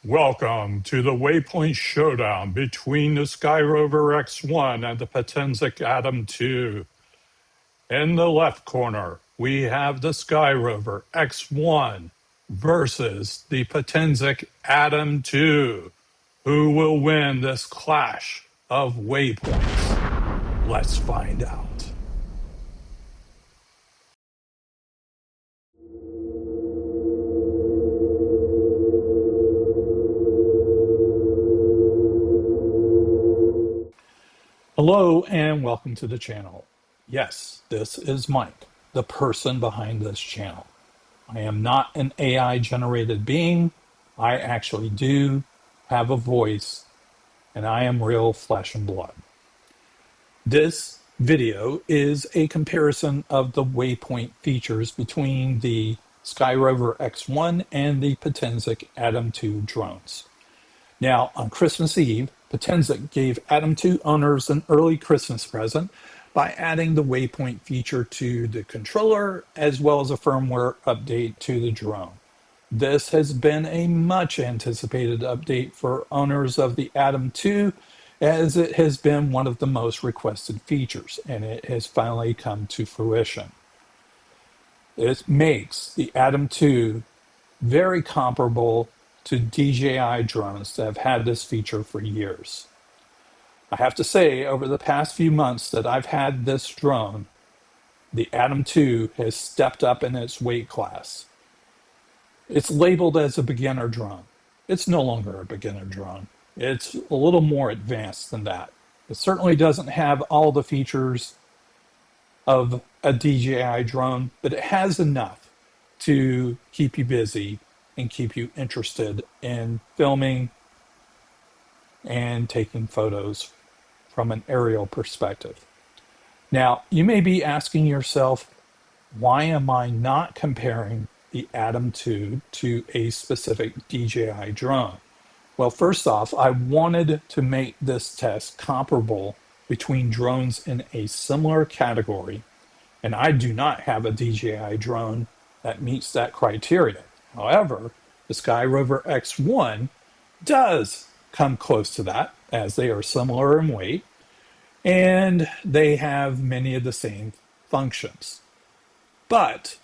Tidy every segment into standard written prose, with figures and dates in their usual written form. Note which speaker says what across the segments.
Speaker 1: Welcome to the Waypoint Showdown between the Skyrover X1 and the Potensic Atom 2. In the left corner, we have the Skyrover X1 versus the Potensic Atom 2. Who will win this clash of waypoints? Let's find out. Hello and welcome to the channel. Yes, this is Mike, the person behind this channel. I am not an AI generated being. I actually do have a voice and I am real flesh and blood. This video is a comparison of the Waypoint features between the Skyrover X1 and the Potensic Atom 2 drones. Now, on Christmas Eve, Potensic gave Atom 2 owners an early Christmas present by adding the Waypoint feature to the controller as well as a firmware update to the drone. This has been a much anticipated update for owners of the Atom 2 as it has been one of the most requested features and it has finally come to fruition. It makes the Atom 2 very comparable to DJI drones that have had this feature for years. I have to say, over the past few months that I've had this drone, the Atom 2 has stepped up in its weight class. It's labeled as a beginner drone. It's no longer a beginner drone. It's a little more advanced than that. It certainly doesn't have all the features of a DJI drone, but it has enough to keep you busy and keep you interested in filming and taking photos from an aerial perspective. Now, you may be asking yourself, why am I not comparing the Atom 2 to a specific DJI drone? Well, first off, I wanted to make this test comparable between drones in a similar category, and I do not have a DJI drone that meets that criteria. However, the Skyrover X1 does come close to that, as they are similar in weight, and they have many of the same functions. But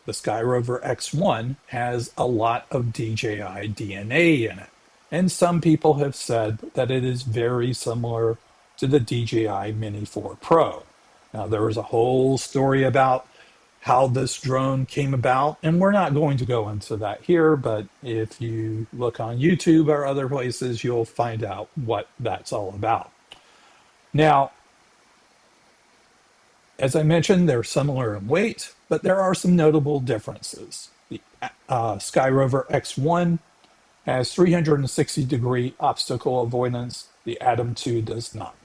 Speaker 1: the Skyrover X1 has a lot of DJI DNA in it, and some people have said that it is very similar to the DJI Mini 4 Pro. Now, there was a whole story about how this drone came about, and we're not going to go into that here, but if you look on YouTube or other places, you'll find out what that's all about. Now, as I mentioned, they're similar in weight, but there are some notable differences. The Skyrover X1 has 360-degree obstacle avoidance. The Atom 2 does not.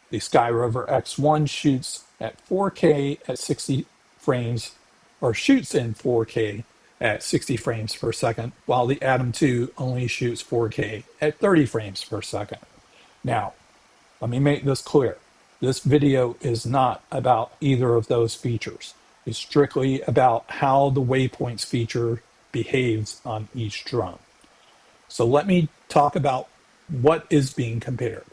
Speaker 1: The Skyrover X1 shoots at 4K at 60 frames, or shoots in 4K at 60 frames per second, while the Atom 2 only shoots 4K at 30 frames per second. Now, let me make this clear. This video is not about either of those features. It's strictly about how the Waypoints feature behaves on each drone. So let me talk about what is being compared.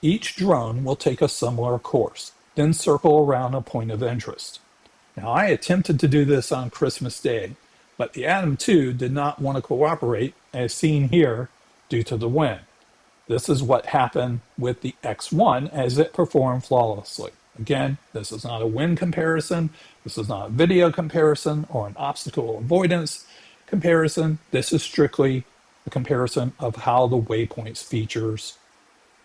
Speaker 1: Each drone will take a similar course, then circle around a point of interest. Now, I attempted to do this on Christmas Day, but the Atom 2 did not want to cooperate, as seen here, due to the wind. This is what happened with the X1 as it performed flawlessly. Again, this is not a wind comparison. This is not a video comparison or an obstacle avoidance comparison. This is strictly a comparison of how the Waypoints features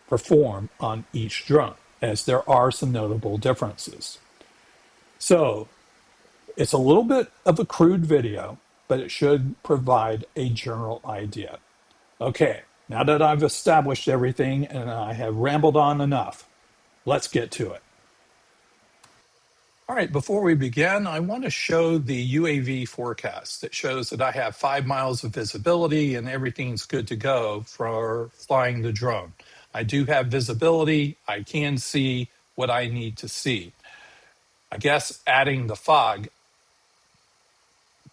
Speaker 1: perform on each drone, as there are some notable differences. So, it's a little bit of a crude video, but it should provide a general idea. Okay, now that I've established everything and I have rambled on enough, let's get to it. All right, before we begin, I want to show the UAV forecast. It shows that I have 5 miles of visibility and everything's good to go for flying the drone. I do have visibility. I can see what I need to see. I guess adding the fog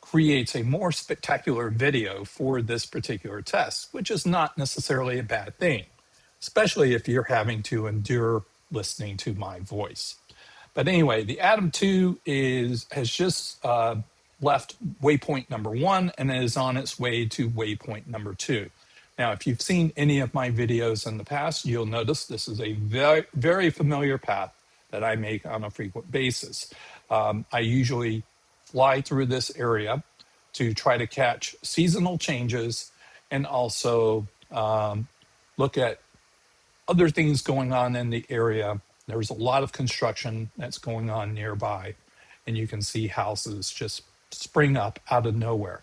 Speaker 1: creates a more spectacular video for this particular test, which is not necessarily a bad thing, especially if you're having to endure listening to my voice. But anyway, the Atom 2 has just left waypoint number 1 and is on its way to waypoint number 2. Now, if you've seen any of my videos in the past, you'll notice this is a very, very familiar path that I make on a frequent basis. I usually fly through this area to try to catch seasonal changes and also look at other things going on in the area. There's a lot of construction that's going on nearby, and you can see houses just spring up out of nowhere.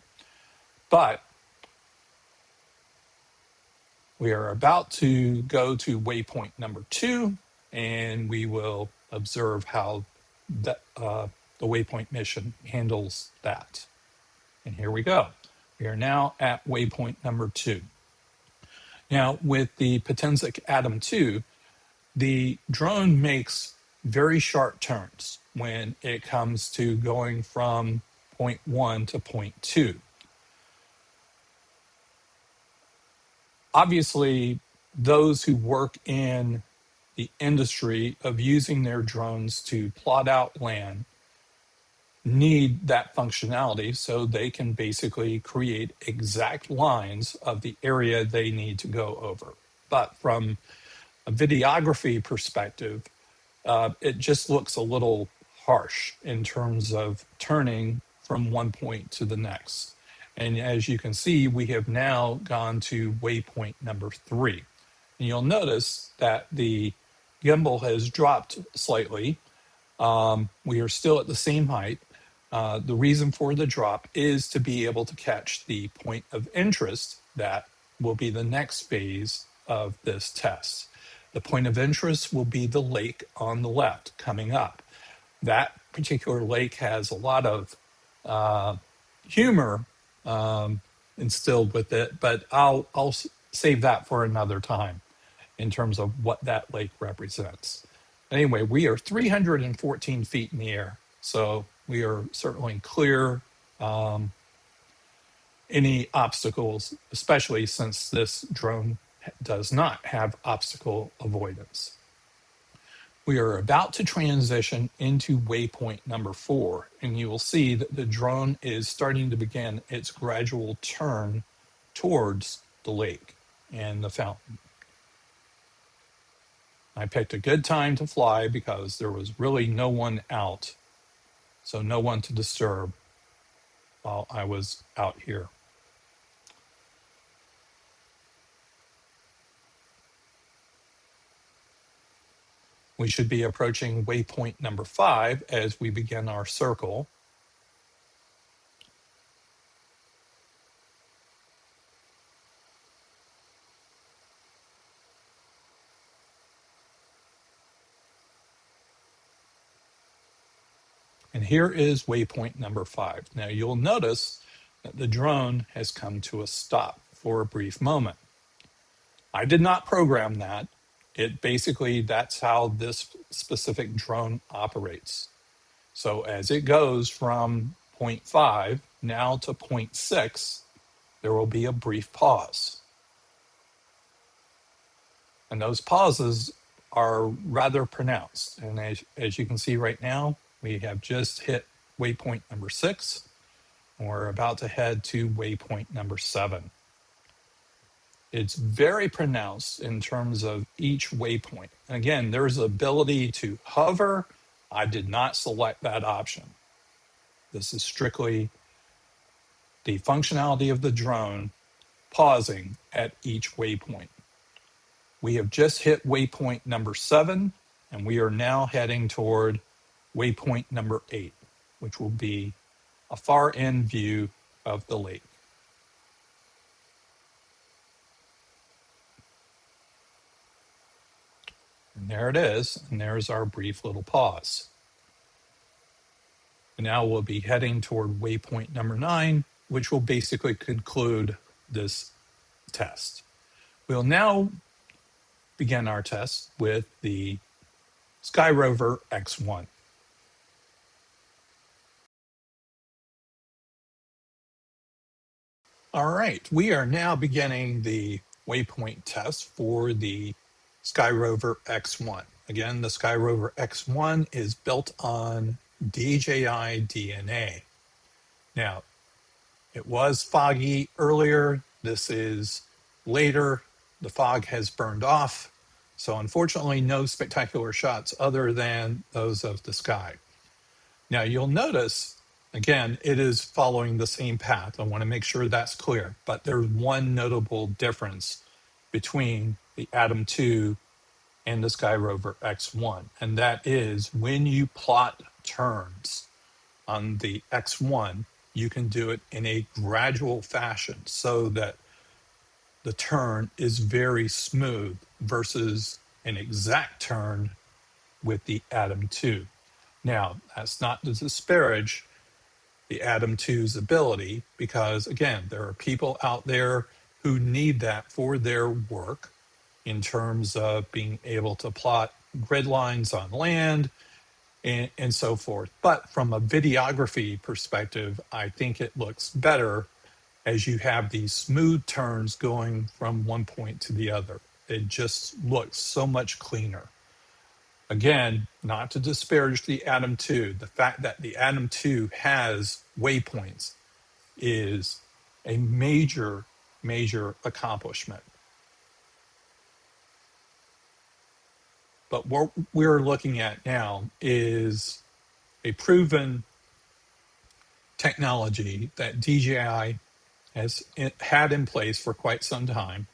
Speaker 1: But we are about to go to waypoint number 2, and we will observe how the waypoint mission handles that. And here we go. We are now at waypoint number 2. Now, with the Potensic Atom 2, the drone makes very sharp turns when it comes to going from point 1 to point 2. Obviously, those who work in the industry of using their drones to plot out land need that functionality so they can basically create exact lines of the area they need to go over. But from a videography perspective, it just looks a little harsh in terms of turning from one point to the next. And as you can see, we have now gone to waypoint number 3. And you'll notice that the gimbal has dropped slightly. We are still at the same height. The reason for the drop is to be able to catch the point of interest that will be the next phase of this test. The point of interest will be the lake on the left coming up. That particular lake has a lot of humor instilled with it, but I'll save that for another time in terms of what that lake represents. Anyway, we are 314 feet in the air, so we are certainly clear any obstacles, especially since this drone does not have obstacle avoidance. We are about to transition into waypoint number 4, and you will see that the drone is starting to begin its gradual turn towards the lake and the fountain. I picked a good time to fly because there was really no one out, so no one to disturb while I was out here. We should be approaching waypoint number 5 as we begin our circle. And here is waypoint number 5. Now you'll notice that the drone has come to a stop for a brief moment. I did not program that. That's how this specific drone operates. So as it goes from point 5 now to point 6, there will be a brief pause. And those pauses are rather pronounced. And as you can see right now, we have just hit waypoint number 6, and we're about to head to waypoint number 7. It's very pronounced in terms of each waypoint. And again, there's the ability to hover. I did not select that option. This is strictly the functionality of the drone pausing at each waypoint. We have just hit waypoint number 7, and we are now heading toward waypoint number 8, which will be a far end view of the lake. And there it is, and there's our brief little pause. And now we'll be heading toward waypoint number 9, which will basically conclude this test. We'll now begin our test with the Skyrover X1. All right, we are now beginning the waypoint test for the Skyrover X1. Again, the Skyrover X1 is built on DJI DNA. Now, it was foggy earlier. This is later. The fog has burned off. So unfortunately, no spectacular shots other than those of the sky. Now you'll notice, again, it is following the same path. I want to make sure that's clear. But there's one notable difference between the Atom 2 and the Skyrover X1. And that is when you plot turns on the X1, you can do it in a gradual fashion so that the turn is very smooth versus an exact turn with the Atom 2. Now, that's not to disparage the Atom 2's ability because, again, there are people out there who need that for their work in terms of being able to plot grid lines on land and so forth. But from a videography perspective, I think it looks better as you have these smooth turns going from one point to the other. It just looks so much cleaner. Again, not to disparage the Atom 2, the fact that the Atom 2 has waypoints is a major, major accomplishment. But what we're looking at now is a proven technology that DJI has had in place for quite some time.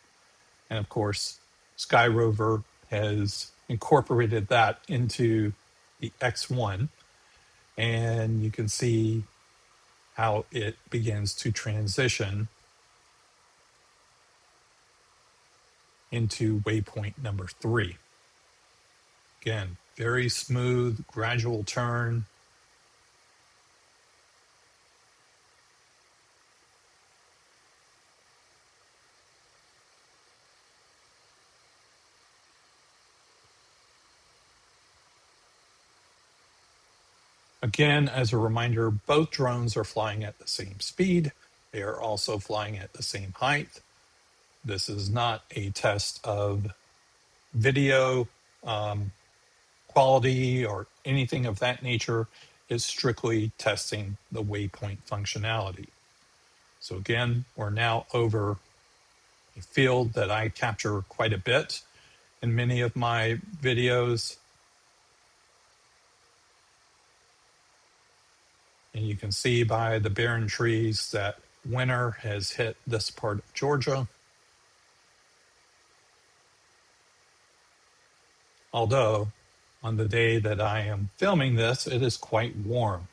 Speaker 1: And of course, Skyrover has incorporated that into the X1. And you can see how it begins to transition into waypoint number 3. Again, very smooth, gradual turn. Again, as a reminder, both drones are flying at the same speed. They are also flying at the same height. This is not a test of video quality or anything of that nature. It's strictly testing the waypoint functionality. So again, we're now over a field that I capture quite a bit in many of my videos. And you can see by the barren trees that winter has hit this part of Georgia. Although on the day that I am filming this, it is quite warm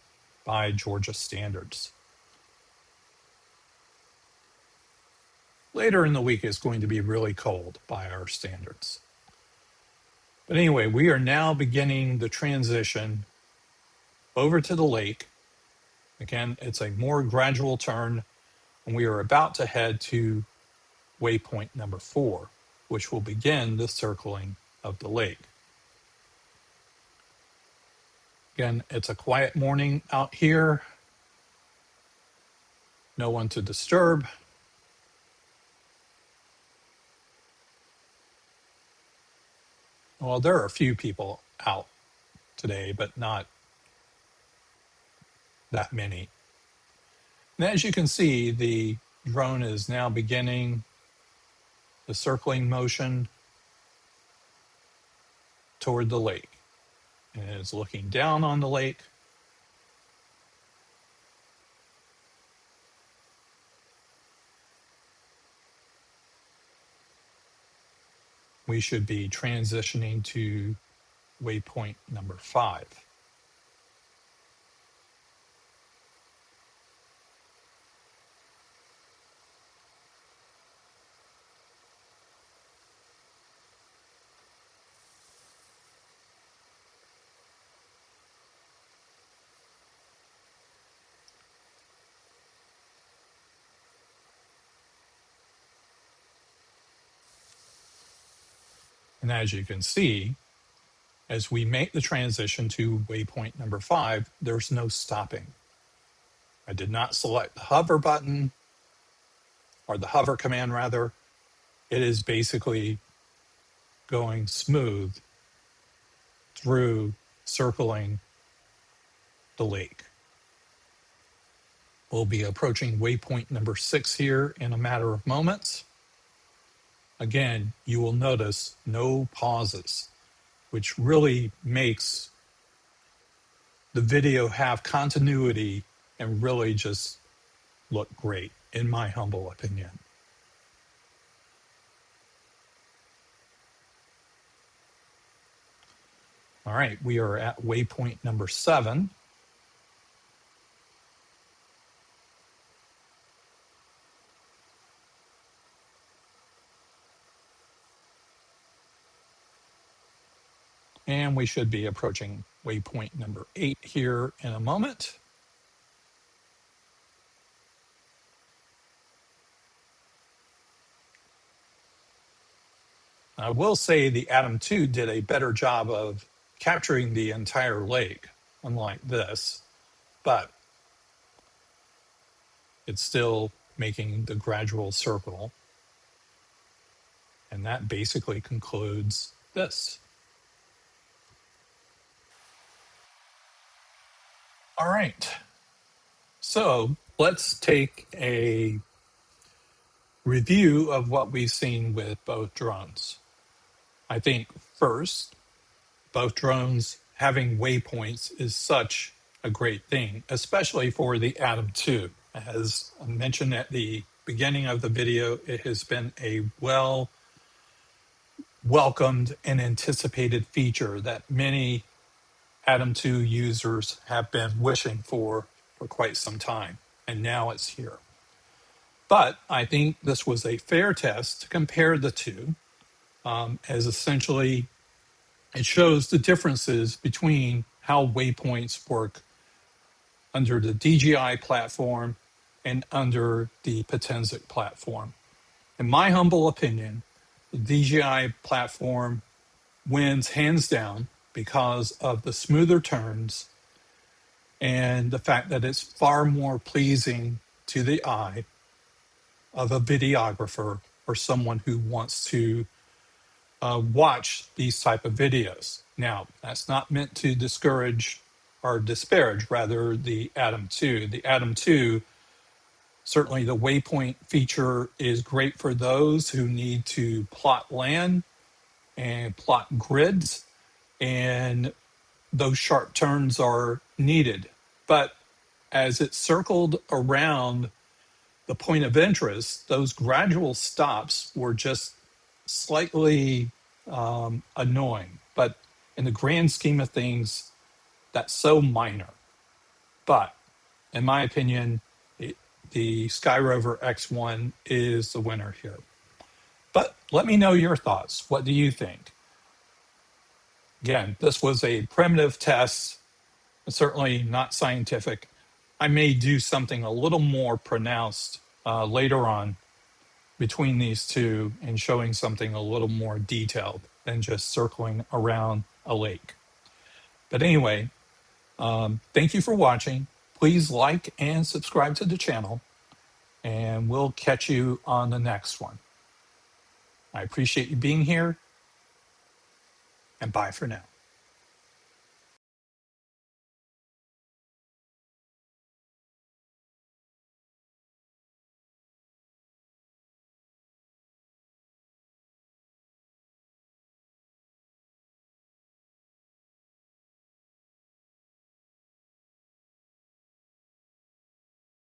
Speaker 1: by Georgia standards. Later in the week, it's going to be really cold by our standards. But anyway, we are now beginning the transition over to the lake. Again, it's a more gradual turn, and we are about to head to waypoint number 4, which will begin the circling of the lake. Again, it's a quiet morning out here. No one to disturb. Well, there are a few people out today, but not that many. And as you can see, the drone is now beginning the circling motion toward the lake. And it is looking down on the lake. We should be transitioning to waypoint number 5. And as you can see, as we make the transition to waypoint number 5, there's no stopping. I did not select the hover button. or the hover command rather, it is basically going smooth through circling the lake. We'll be approaching waypoint number 6 here in a matter of moments. Again, you will notice no pauses, which really makes the video have continuity and really just look great, in my humble opinion. All right, we are at waypoint number 7. And we should be approaching waypoint number 8 here in a moment. I will say the Atom 2 did a better job of capturing the entire lake, unlike this, but it's still making the gradual circle. And that basically concludes this. All right, so let's take a review of what we've seen with both drones. I think first, both drones having waypoints is such a great thing, especially for the Atom 2. As I mentioned at the beginning of the video, it has been a welcomed and anticipated feature that many Atom 2 users have been wishing for quite some time, and now it's here. But I think this was a fair test to compare the two, as essentially it shows the differences between how waypoints work under the DJI platform and under the Potensic platform. In my humble opinion, the DJI platform wins hands down because of the smoother turns and the fact that it's far more pleasing to the eye of a videographer or someone who wants to watch these type of videos. Now, that's not meant to discourage or disparage, rather, the Atom 2. The Atom 2, certainly the waypoint feature is great for those who need to plot land and plot grids, and those sharp turns are needed. But as it circled around the point of interest, those gradual stops were just slightly annoying. But in the grand scheme of things, that's so minor. But in my opinion, the Skyrover X1 is the winner here. But let me know your thoughts. What do you think? Again, this was a primitive test, certainly not scientific. I may do something a little more pronounced later on between these two and showing something a little more detailed than just circling around a lake. But anyway, thank you for watching. Please like and subscribe to the channel, and we'll catch you on the next one. I appreciate you being here, and bye for now.